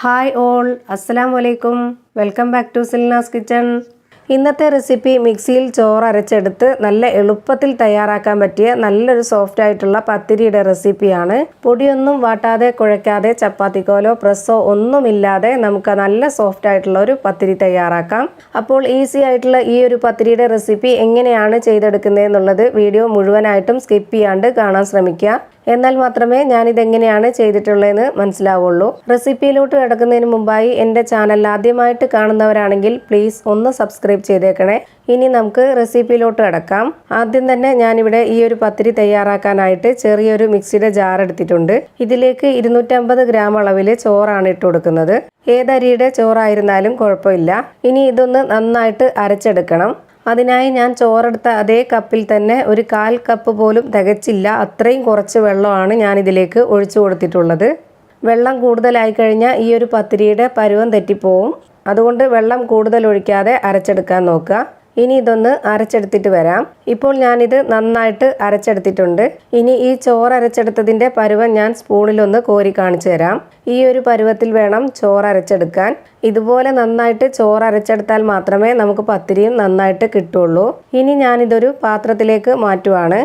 Hi all, അസ്സലാമു അലൈക്കും. Welcome back to Silna's kitchen. ഇന്നത്തെ റെസിപ്പി മിക്സിയിൽ ചോറ് അരച്ചെടുത്ത് നല്ല എളുപ്പത്തിൽ തയ്യാറാക്കാൻ പറ്റിയ നല്ലൊരു സോഫ്റ്റ് ആയിട്ടുള്ള പത്തിരിയുടെ റെസിപ്പിയാണ്. പൊടിയൊന്നും വാട്ടാതെ കുഴയ്ക്കാതെ ചപ്പാത്തിക്കോലോ പ്രസ്സോ ഒന്നുമില്ലാതെ നമുക്ക് നല്ല സോഫ്റ്റ് ആയിട്ടുള്ള ഒരു പത്തിരി തയ്യാറാക്കാം. അപ്പോൾ ഈസി ആയിട്ടുള്ള ഈ ഒരു പത്തിരിയുടെ റെസിപ്പി എങ്ങനെയാണ് ചെയ്തെടുക്കുന്നത് എന്നുള്ളത് വീഡിയോ മുഴുവനായിട്ടും സ്കിപ്പ് ചെയ്യാണ്ട് കാണാൻ ശ്രമിക്കുക. എന്നാൽ മാത്രമേ ഞാനിതെങ്ങനെയാണ് ചെയ്തിട്ടുള്ളതെന്ന് മനസ്സിലാവുള്ളൂ. റെസിപ്പിയിലോട്ട് കിടക്കുന്നതിന് മുമ്പായി എൻ്റെ ചാനൽ ആദ്യമായിട്ട് കാണുന്നവരാണെങ്കിൽ പ്ലീസ് ഒന്ന് സബ്സ്ക്രൈബ് ചെയ്തേക്കണേ. ഇനി നമുക്ക് റെസിപ്പിയിലോട്ട് കിടക്കാം. ആദ്യം തന്നെ ഞാനിവിടെ ഈ ഒരു പത്തിരി തയ്യാറാക്കാനായിട്ട് ചെറിയൊരു മിക്സിയുടെ ജാർ എടുത്തിട്ടുണ്ട്. ഇതിലേക്ക് 250 ഗ്രാം അളവിൽ ചോറാണ് ഇട്ട് കൊടുക്കുന്നത്. ഏതരിയുടെ ചോറായിരുന്നാലും കുഴപ്പമില്ല. ഇനി ഇതൊന്ന് നന്നായിട്ട് അരച്ചെടുക്കണം. അതിനായി ഞാൻ ചോറെടുത്ത അതേ കപ്പിൽ തന്നെ ഒരു 1/4 കപ്പ് പോലും തികച്ചില്ല, അത്രയും കുറച്ച് വെള്ളമാണ് ഞാൻ ഇതിലേക്ക് ഒഴിച്ചു കൊടുത്തിട്ടുള്ളത്. വെള്ളം കൂടുതലായി കഴിഞ്ഞാൽ ഈ ഒരു പത്തിരിയുടെ പരുവം തെറ്റിപ്പോവും. അതുകൊണ്ട് വെള്ളം കൂടുതൽ ഒഴിക്കാതെ അരച്ചെടുക്കാൻ നോക്കുക. ഇനി ഇതൊന്ന് അരച്ചെടുത്തിട്ട് വരാം. ഇപ്പോൾ ഞാനിത് നന്നായിട്ട് അരച്ചെടുത്തിട്ടുണ്ട്. ഇനി ഈ ചോറ് അരച്ചെടുത്തതിൻ്റെ പരുവം ഞാൻ സ്പൂണിലൊന്ന് കോരി കാണിച്ചു തരാം. ഈ ഒരു പരുവത്തിൽ വേണം ചോറ് അരച്ചെടുക്കാൻ. ഇതുപോലെ നന്നായിട്ട് ചോറ് അരച്ചെടുത്താൽ മാത്രമേ നമുക്ക് പത്തിരിയും നന്നായിട്ട് കിട്ടുള്ളൂ. ഇനി ഞാനിതൊരു പാത്രത്തിലേക്ക് മാറ്റുവാണ്.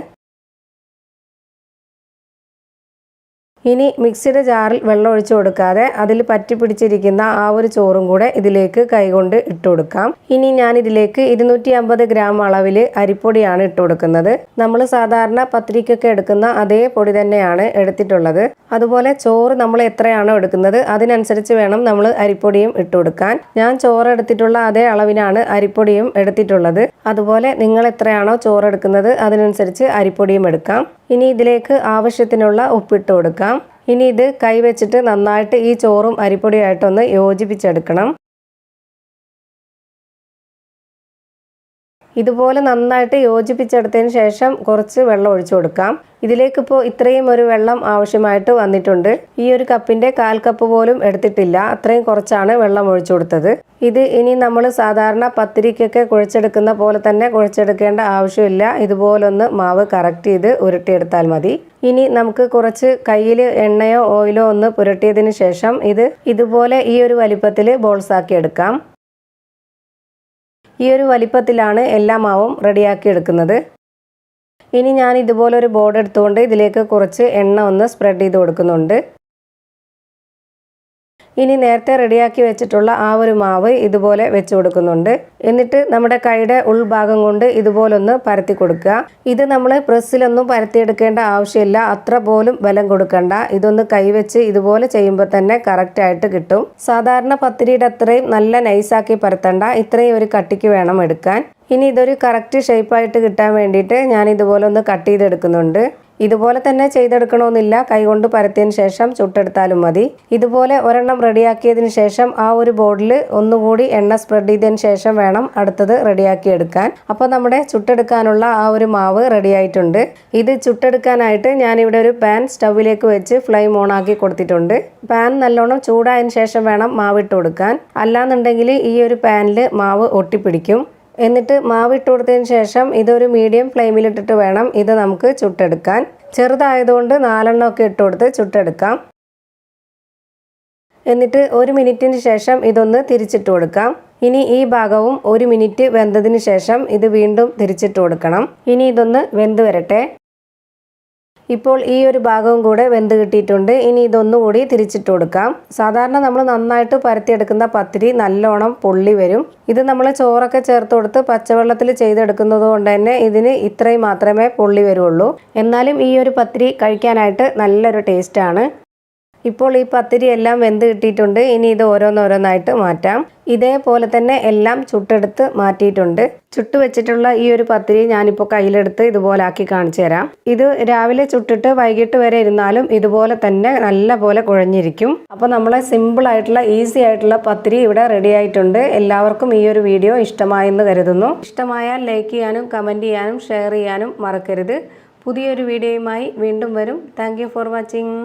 ഇനി മിക്സിയുടെ ജാറിൽ വെള്ളം ഒഴിച്ചു കൊടുക്കാതെ അതിൽ പറ്റി പിടിച്ചിരിക്കുന്ന ആ ഒരു ചോറും കൂടെ ഇതിലേക്ക് കൈകൊണ്ട് ഇട്ട് കൊടുക്കാം. ഇനി ഞാൻ ഇതിലേക്ക് 250 ഗ്രാം അളവിൽ അരിപ്പൊടിയാണ് ഇട്ട് കൊടുക്കുന്നത്. നമ്മൾ സാധാരണ പത്തിരിക്കൊക്കെ എടുക്കുന്ന അതേ പൊടി തന്നെയാണ് എടുത്തിട്ടുള്ളത്. അതുപോലെ ചോറ് നമ്മൾ എത്രയാണോ എടുക്കുന്നത് അതിനനുസരിച്ച് വേണം നമ്മൾ അരിപ്പൊടിയും ഇട്ട് കൊടുക്കാൻ. ഞാൻ ചോറ് എടുത്തിട്ടുള്ള അതേ അളവിനാണ് അരിപ്പൊടിയും എടുത്തിട്ടുള്ളത്. അതുപോലെ നിങ്ങൾ എത്രയാണോ ചോറ് എടുക്കുന്നത് അതിനനുസരിച്ച് അരിപ്പൊടിയും എടുക്കാം. ഇനി ഇതിലേക്ക് ആവശ്യത്തിനുള്ള ഉപ്പിട്ട് കൊടുക്കാം. ഇനി ഇത് കൈവച്ചിട്ട് നന്നായിട്ട് ഈ ചോറും അരിപ്പൊടിയായിട്ടൊന്ന് യോജിപ്പിച്ചെടുക്കണം. ഇതുപോലെ നന്നായിട്ട് യോജിപ്പിച്ചെടുത്തതിന് ശേഷം കുറച്ച് വെള്ളം ഒഴിച്ചു കൊടുക്കാം. ഇതിലേക്കിപ്പോൾ ഇത്രയും ഒരു വെള്ളം ആവശ്യമായിട്ട് വന്നിട്ടുണ്ട്. ഈ ഒരു കപ്പിൻ്റെ 1/4 കപ്പ് പോലും എടുത്തിട്ടില്ല, അത്രയും കുറച്ചാണ് വെള്ളം ഒഴിച്ചു കൊടുത്തത്. ഇത് ഇനി നമ്മൾ സാധാരണ പത്തിരിക്കൊക്കെ കുഴച്ചെടുക്കുന്ന പോലെ തന്നെ കുഴച്ചെടുക്കേണ്ട ആവശ്യമില്ല. ഇതുപോലൊന്ന് മാവ് കറക്റ്റ് ചെയ്ത് ഉരുട്ടിയെടുത്താൽ മതി. ഇനി നമുക്ക് കുറച്ച് കയ്യിൽ എണ്ണയോ ഓയിലോ ഒന്ന് പുരട്ടിയതിന് ശേഷം ഇത് ഇതുപോലെ ഈ ഒരു വലിപ്പത്തിൽ ബോൾസാക്കി എടുക്കാം. ഈ ഒരു വലിപ്പത്തിലാണ് എല്ലാ മാവും റെഡിയാക്കി എടുക്കുന്നത്. ഇനി ഞാൻ ഇതുപോലൊരു ബോർഡ് എടുത്തുകൊണ്ട് ഇതിലേക്ക് കുറച്ച് എണ്ണ ഒന്ന് സ്പ്രെഡ് ചെയ്ത് കൊടുക്കുന്നുണ്ട്. ഇനി നേരത്തെ റെഡിയാക്കി വെച്ചിട്ടുള്ള ആ ഒരു മാവ് ഇതുപോലെ വെച്ച് കൊടുക്കുന്നുണ്ട്. എന്നിട്ട് നമ്മുടെ കൈയുടെ ഉൾഭാഗം കൊണ്ട് ഇതുപോലൊന്ന് പരത്തി കൊടുക്കുക. ഇത് നമ്മൾ പ്രസ്സിലൊന്നും പരത്തിയെടുക്കേണ്ട ആവശ്യമില്ല, അത്ര പോലും ബലം കൊടുക്കണ്ട. ഇതൊന്ന് കൈവച്ച് ഇതുപോലെ ചെയ്യുമ്പോൾ തന്നെ കറക്റ്റ് ആയിട്ട് കിട്ടും. സാധാരണ പത്തിരിയുടെ അത്രയും നല്ല നൈസാക്കി പരത്തണ്ട, ഇത്രയും ഒരു കട്ടിക്ക് വേണം എടുക്കാൻ. ഇനി ഇതൊരു കറക്റ്റ് ഷേപ്പായിട്ട് കിട്ടാൻ വേണ്ടിയിട്ട് ഞാൻ ഇതുപോലെ ഒന്ന് കട്ട് ചെയ്തെടുക്കുന്നുണ്ട്. ഇതുപോലെ തന്നെ ചെയ്തെടുക്കണമെന്നില്ല, കൈകൊണ്ട് പരത്തിയതിന് ശേഷം ചുട്ടെടുത്താലും മതി. ഇതുപോലെ ഒരെണ്ണം റെഡിയാക്കിയതിന് ശേഷം ആ ഒരു ബോർഡിൽ ഒന്നുകൂടി എണ്ണ സ്പ്രെഡ് ചെയ്തതിന് ശേഷം വേണം അടുത്തത് റെഡിയാക്കി എടുക്കാൻ. അപ്പോൾ നമ്മുടെ ചുട്ടെടുക്കാനുള്ള ആ ഒരു മാവ് റെഡി ആയിട്ടുണ്ട്. ഇത് ചുട്ടെടുക്കാനായിട്ട് ഞാനിവിടെ ഒരു പാൻ സ്റ്റൗവിലേക്ക് വെച്ച് ഫ്ലെയിം ഓൺ ആക്കി കൊടുത്തിട്ടുണ്ട്. പാൻ നല്ലോണം ചൂടായതിന് ശേഷം വേണം മാവ് ഇട്ട് കൊടുക്കാൻ, അല്ലാന്നുണ്ടെങ്കിൽ ഈ ഒരു പാനിൽ മാവ് ഒട്ടിപ്പിടിക്കും. എന്നിട്ട് മാവ് ഇട്ട് കൊടുത്തതിന് ശേഷം ഇതൊരു മീഡിയം ഫ്ലെയിമിലിട്ടിട്ട് വേണം ഇത് നമുക്ക് ചുട്ടെടുക്കാൻ. ചെറുതായതുകൊണ്ട് 4 എണ്ണമൊക്കെ ഇട്ട് കൊടുത്ത് ചുട്ടെടുക്കാം. എന്നിട്ട് 1 മിനിറ്റിന് ശേഷം ഇതൊന്ന് തിരിച്ചിട്ട് കൊടുക്കാം. ഇനി ഈ ഭാഗവും 1 മിനിറ്റ് വെന്തതിന് ശേഷം ഇത് വീണ്ടും തിരിച്ചിട്ട് കൊടുക്കണം. ഇനി ഇതൊന്ന് വെന്ത് വരട്ടെ. ഇപ്പോൾ ഈ ഒരു ഭാഗവും കൂടെ വെന്ത് കിട്ടിയിട്ടുണ്ട്. ഇനി ഇതൊന്നുകൂടി തിരിച്ചിട്ട് കൊടുക്കാം. സാധാരണ നമ്മൾ നന്നായിട്ട് പരത്തിയെടുക്കുന്ന പത്തിരി നല്ലോണം പൊള്ളി വരും. ഇത് നമ്മൾ ചോറൊക്കെ ചേർത്ത് കൊടുത്ത് പച്ചവെള്ളത്തിൽ ചെയ്തെടുക്കുന്നത് കൊണ്ട് തന്നെ ഇതിന് ഇത്രയും മാത്രമേ പൊള്ളി വരുള്ളൂ. എന്നാലും ഈ ഒരു പത്തിരി കഴിക്കാനായിട്ട് നല്ലൊരു ടേസ്റ്റാണ്. ഇപ്പോൾ ഈ പത്തിരി എല്ലാം വെന്ത് കിട്ടിയിട്ടുണ്ട്. ഇനി ഇത് ഓരോന്നോരോന്നായിട്ട് മാറ്റാം. ഇതേപോലെ തന്നെ എല്ലാം ചുട്ടെടുത്ത് മാറ്റിയിട്ടുണ്ട്. ചുട്ട് വെച്ചിട്ടുള്ള ഈ ഒരു പത്തിരി ഞാനിപ്പോൾ കയ്യിലെടുത്ത് ഇതുപോലെ ആക്കി കാണിച്ചു തരാം. ഇത് രാവിലെ ചുട്ടിട്ട് വൈകിട്ട് വരെ ഇരുന്നാലും ഇതുപോലെ തന്നെ നല്ല പോലെ കുഴഞ്ഞിരിക്കും. അപ്പോൾ നമ്മളെ സിമ്പിളായിട്ടുള്ള ഈസി ആയിട്ടുള്ള പത്തിരി ഇവിടെ റെഡി ആയിട്ടുണ്ട്. എല്ലാവർക്കും ഈ ഒരു വീഡിയോ ഇഷ്ടമായെന്ന് കരുതുന്നു. ഇഷ്ടമായാൽ ലൈക്ക് ചെയ്യാനും കമൻറ്റ് ചെയ്യാനും ഷെയർ ചെയ്യാനും മറക്കരുത്. പുതിയൊരു വീഡിയോയുമായി വീണ്ടും വരും. Thank you for watching.